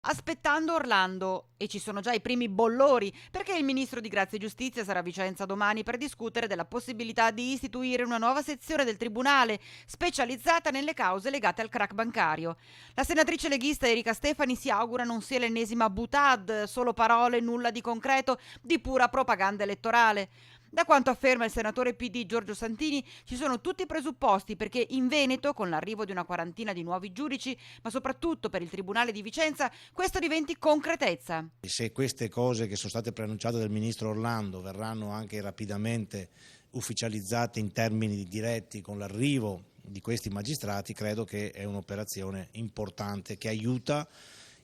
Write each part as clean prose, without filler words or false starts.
Aspettando Orlando, e ci sono già i primi bollori, perché il ministro di Grazia e Giustizia sarà a Vicenza domani per discutere della possibilità di istituire una nuova sezione del tribunale specializzata nelle cause legate al crack bancario. La senatrice leghista Erika Stefani si augura non sia l'ennesima boutade, solo parole, nulla di concreto, di pura propaganda elettorale. Da quanto afferma il senatore PD Giorgio Santini, ci sono tutti i presupposti perché in Veneto, con l'arrivo di una quarantina di nuovi giudici, ma soprattutto per il Tribunale di Vicenza, questo diventi concretezza. Se queste cose che sono state preannunciate dal ministro Orlando verranno anche rapidamente ufficializzate in termini diretti con l'arrivo di questi magistrati, credo che è un'operazione importante che aiuta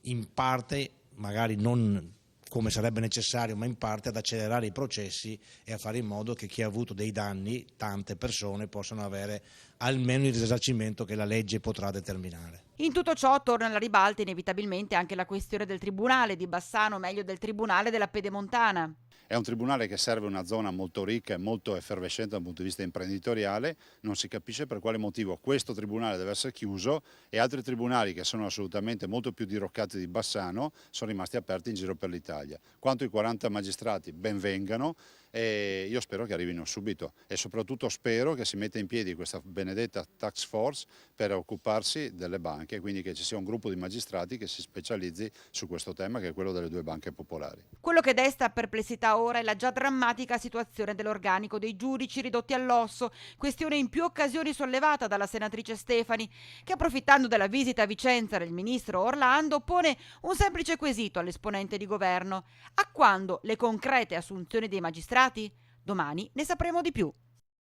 in parte, magari non come sarebbe necessario, ma in parte ad accelerare i processi e a fare in modo che chi ha avuto dei danni, tante persone, possano avere almeno il risarcimento che la legge potrà determinare. In tutto ciò torna alla ribalta inevitabilmente anche la questione del Tribunale di Bassano, meglio del Tribunale della Pedemontana. È un tribunale che serve una zona molto ricca e molto effervescente dal punto di vista imprenditoriale, non si capisce per quale motivo questo tribunale deve essere chiuso e altri tribunali che sono assolutamente molto più diroccati di Bassano sono rimasti aperti in giro per l'Italia. Quanto ai 40 magistrati, ben vengano, e io spero che arrivino subito e soprattutto spero che si metta in piedi questa benedetta task force per occuparsi delle banche, quindi che ci sia un gruppo di magistrati che si specializzi su questo tema, che è quello delle due banche popolari. Quello che desta perplessità ora è la già drammatica situazione dell'organico dei giudici ridotti all'osso, questione in più occasioni sollevata dalla senatrice Stefani, che approfittando della visita a Vicenza del ministro Orlando pone un semplice quesito all'esponente di governo: a quando le concrete assunzioni dei magistrati? Domani ne sapremo di più.